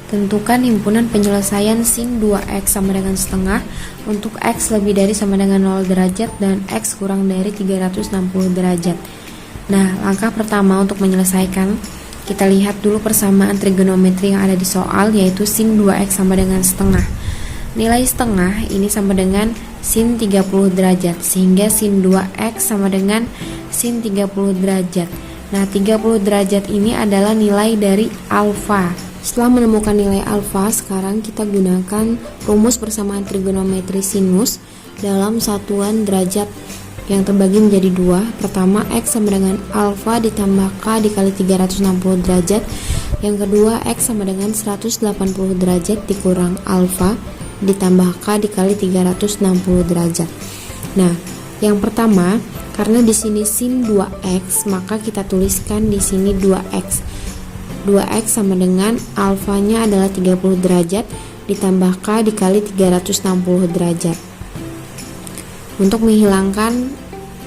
Tentukan himpunan penyelesaian sin 2x sama dengan setengah untuk x lebih dari sama dengan 0 derajat dan x kurang dari 360 derajat. Nah, langkah pertama untuk menyelesaikan, kita lihat dulu persamaan trigonometri yang ada di soal, yaitu sin 2x sama dengan setengah. Nilai setengah ini sama dengan sin 30 derajat, sehingga sin 2x sama dengan sin 30 derajat. Nah, 30 derajat ini adalah nilai dari alfa. Setelah menemukan nilai alfa, sekarang kita gunakan rumus persamaan trigonometri sinus dalam satuan derajat yang terbagi menjadi dua. Pertama, x sama dengan alfa ditambah k dikali 360 derajat. Yang kedua, x sama dengan 180 derajat dikurang alfa ditambah k dikali 360 derajat. Nah, yang pertama, karena di sini sin 2x, maka kita tuliskan di sini 2x. 2x sama dengan alfanya adalah 30 derajat ditambah k dikali 360 derajat. Untuk menghilangkan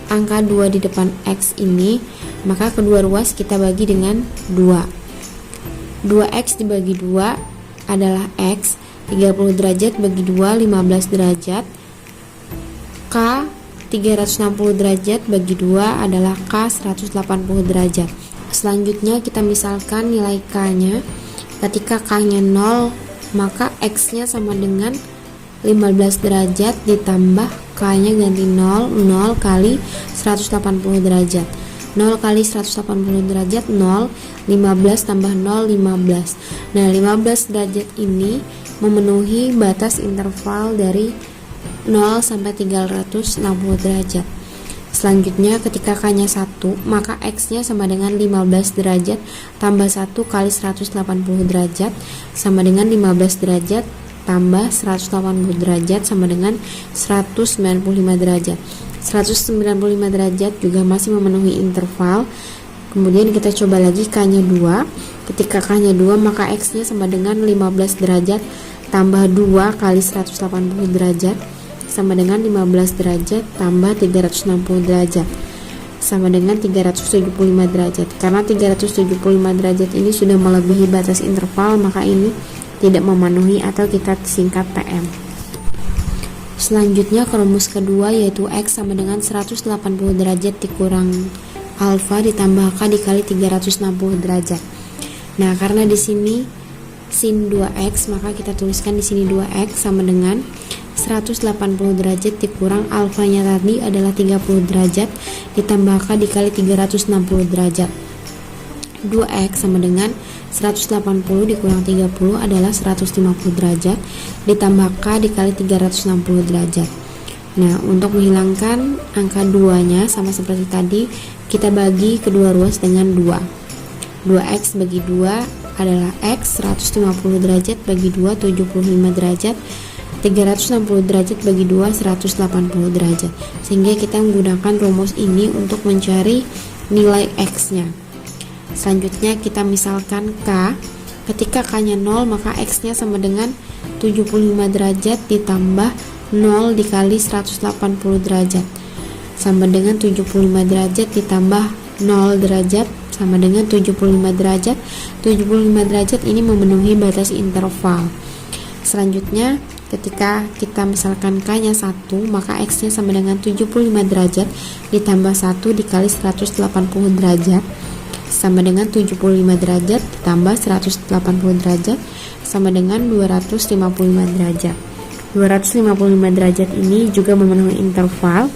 angka 2 di depan x ini, maka kedua ruas kita bagi dengan 2. 2x dibagi 2 adalah x, 30 derajat bagi 2 15 derajat. K 360 derajat bagi 2 adalah k 180 derajat. Selanjutnya kita misalkan nilai k-nya. Ketika k-nya 0, maka x-nya sama dengan 15 derajat ditambah k-nya ganti 0, 0 kali 180 derajat. 0 kali 180 derajat 0, 15 tambah 0, 15. Nah, 15 derajat ini memenuhi batas interval dari 0 sampai 360 derajat. Selanjutnya, ketika k-nya 1, maka x-nya sama dengan 15 derajat tambah 1 kali 180 derajat sama dengan 15 derajat tambah 180 derajat sama dengan 195 derajat. 195 derajat juga masih memenuhi interval. Kemudian kita coba lagi k-nya 2. Ketika k-nya 2, maka x-nya sama dengan 15 derajat tambah 2 kali 180 derajat sama dengan 15 derajat tambah 360 derajat sama dengan 375 derajat. Karena 375 derajat ini sudah melebihi batas interval, maka ini tidak memenuhi atau kita singkat TM. Selanjutnya ke rumus kedua, yaitu x sama dengan 180 derajat dikurang alfa ditambah k dikali 360 derajat. Nah, karena di sini sin 2x, maka kita tuliskan di sini 2x sama dengan 180 derajat dikurang alfanya tadi adalah 30 derajat ditambah k dikali 360 derajat. 2x sama dengan 180 dikurang 30 adalah 150 derajat ditambah k dikali 360 derajat. Nah, untuk menghilangkan angka 2-nya sama seperti tadi, kita bagi kedua ruas dengan 2. 2x bagi 2 adalah x, 150 derajat bagi 2 75 derajat, 360 derajat bagi 2 180 derajat. Sehingga kita menggunakan rumus ini untuk mencari nilai x-nya. Selanjutnya kita misalkan k. Ketika k-nya 0, maka x-nya sama dengan 75 derajat ditambah 0 dikali 180 derajat sama dengan 75 derajat ditambah 0 derajat sama dengan 75 derajat. 75 derajat ini memenuhi batas interval. Selanjutnya, ketika kita misalkan k-nya 1, maka x-nya sama dengan 75 derajat ditambah 1 dikali 180 derajat sama dengan 75 derajat ditambah 180 derajat sama dengan 255 derajat. 255 derajat ini juga memenuhi interval.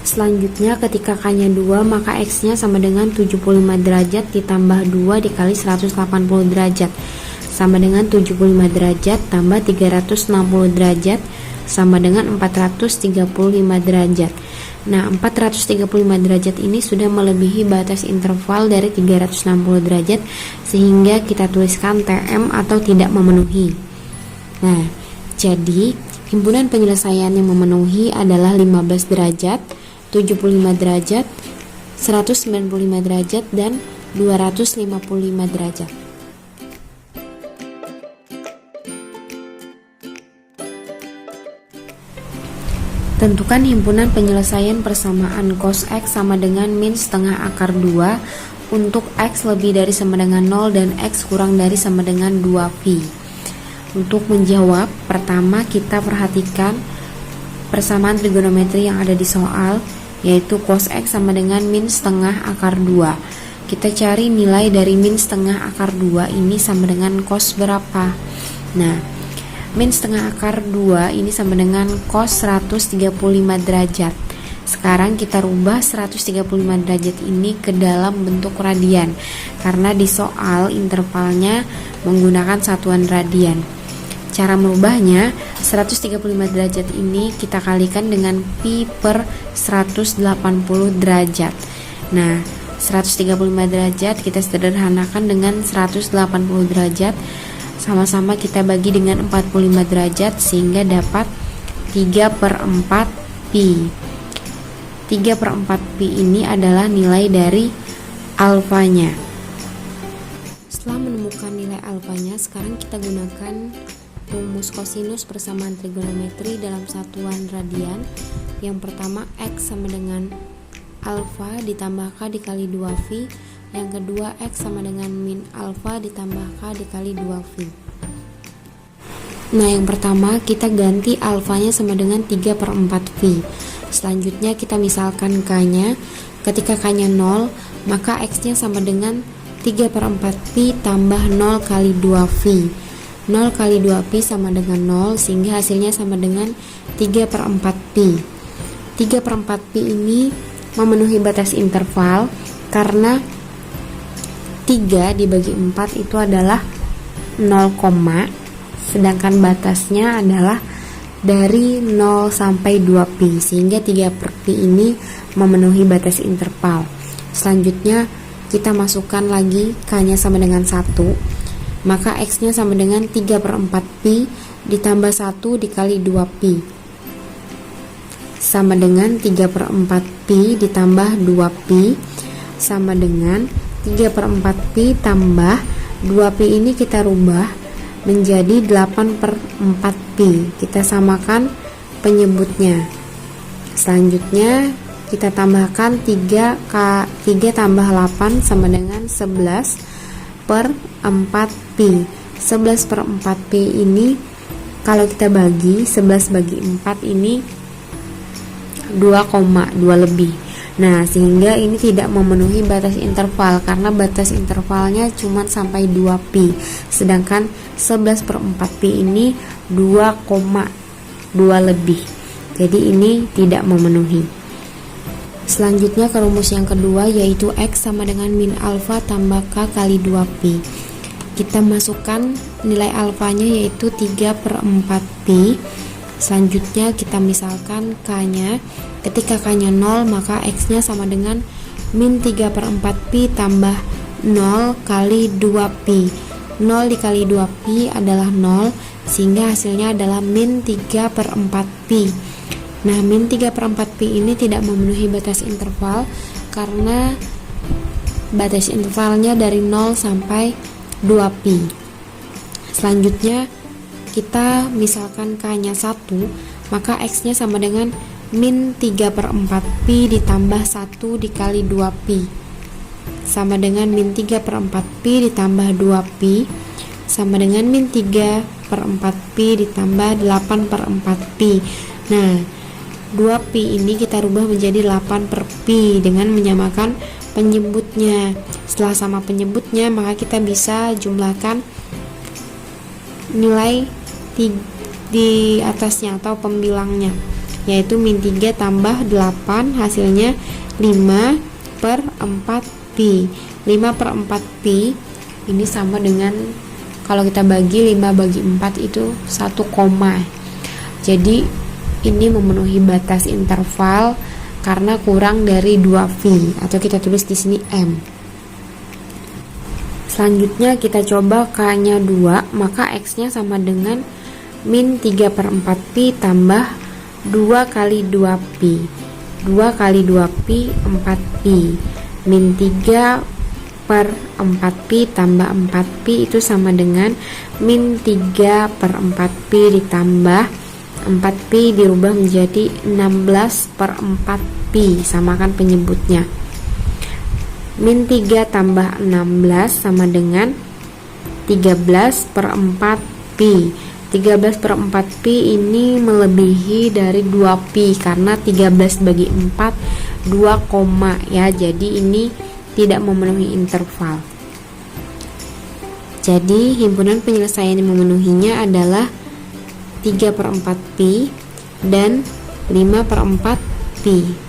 Selanjutnya, ketika k-nya 2, maka x-nya sama dengan 75 derajat ditambah 2 dikali 180 derajat sama dengan 75 derajat tambah 360 derajat sama dengan 435 derajat. Nah, 435 derajat ini sudah melebihi batas interval dari 360 derajat sehingga kita tuliskan TM atau tidak memenuhi. Nah, jadi himpunan penyelesaian yang memenuhi adalah 15 derajat, 75 derajat, 195 derajat, dan 255 derajat. Tentukan himpunan penyelesaian persamaan cos x sama dengan min setengah akar 2 untuk X lebih dari sama dengan 0 dan X kurang dari sama dengan 2pi. Untuk menjawab, pertama kita perhatikan persamaan trigonometri yang ada di soal, yaitu cos X sama dengan min setengah akar 2. Kita cari nilai dari min setengah akar 2 ini sama dengan cos berapa. Nah, min setengah akar 2 ini sama dengan cos 135 derajat. Sekarang kita rubah 135 derajat ini ke dalam bentuk radian, karena di soal intervalnya menggunakan satuan radian. Cara merubahnya, 135 derajat ini kita kalikan dengan pi per 180 derajat. Nah, 135 derajat kita sederhanakan dengan 180 derajat, sama-sama kita bagi dengan 45 derajat sehingga dapat 3 per 4 pi. 3 per 4 pi ini adalah nilai dari alfanya. Setelah menemukan nilai alfanya, sekarang kita gunakan rumus kosinus persamaan trigonometri dalam satuan radian. Yang pertama, X sama dengan alfa ditambah K dikali 2V. Yang kedua, X sama dengan min alfa ditambah K dikali 2V. Nah, yang pertama kita ganti alfanya sama dengan 3 per 4V. Selanjutnya kita misalkan K-nya. Ketika K-nya 0, maka X-nya sama dengan 3 per 4pi tambah 0 kali 2V. 0 kali 2pi sama dengan 0, sehingga hasilnya sama dengan 3 per 4pi. 3 per 4pi ini memenuhi batas interval karena 3 dibagi 4 itu adalah 0, sedangkan batasnya adalah dari 0 sampai 2pi, sehingga 3 per pi ini memenuhi batas interval. Selanjutnya kita masukkan lagi K-nya sama dengan 1, maka X-nya sama dengan 3 per 4pi ditambah 1 dikali 2pi sama dengan 3 per 4pi ditambah 2pi sama dengan 3 per 4pi tambah 2pi ini kita rubah menjadi 8 per 4pi. Kita samakan penyebutnya. Selanjutnya kita tambahkan 3 tambah 8 sama dengan 11 per 4pi. 11 per 4pi ini kalau kita bagi 11 bagi 4 ini 2,2 lebih. Nah, sehingga ini tidak memenuhi batas interval karena batas intervalnya cuma sampai 2pi. Sedangkan 11 per 4pi ini 2,2 lebih. Jadi ini tidak memenuhi. Selanjutnya ke rumus yang kedua, yaitu X sama dengan min alfa tambah K kali 2pi. Kita masukkan nilai alfanya yaitu 3 per 4pi. Selanjutnya kita misalkan K-nya. Ketika K-nya 0, maka X-nya sama dengan min 3 per 4pi tambah 0 kali 2pi. 0 dikali 2pi adalah 0, sehingga hasilnya adalah min 3 per 4pi. Nah, min 3 per 4pi ini tidak memenuhi batas interval karena batas intervalnya dari 0 sampai 2pi. Selanjutnya kita misalkan K-nya 1, maka X-nya sama dengan min 3 per 4pi ditambah 1 dikali 2pi sama dengan min 3 per 4pi ditambah 2pi sama dengan min 3 per 4pi ditambah 8 per 4pi. Nah, 2pi ini kita rubah menjadi 8 per pi dengan menyamakan penyebutnya. Setelah sama penyebutnya, maka kita bisa jumlahkan nilai di atasnya atau pembilangnya, yaitu min 3 tambah 8 hasilnya 5 per 4pi. 5 per 4pi ini sama dengan, kalau kita bagi 5 bagi 4 itu 1, jadi ini memenuhi batas interval karena kurang dari 2V, atau kita tulis di sini M. Selanjutnya kita coba K-nya 2, maka X-nya sama dengan min 3 per 4pi tambah 2 kali 2pi. 2 kali 2pi 4pi. Min 3 per 4pi tambah 4pi itu sama dengan min 3 per 4pi ditambah 4pi dirubah menjadi 16 per 4pi, samakan penyebutnya. min 3 tambah 16 sama dengan 13 per 4 pi. 13 per 4 pi ini melebihi dari 2 pi karena 13 bagi 4 2 koma ya, jadi ini tidak memenuhi interval. Jadi himpunan penyelesaian yang memenuhinya adalah 3 per 4 pi dan 5 per 4 pi.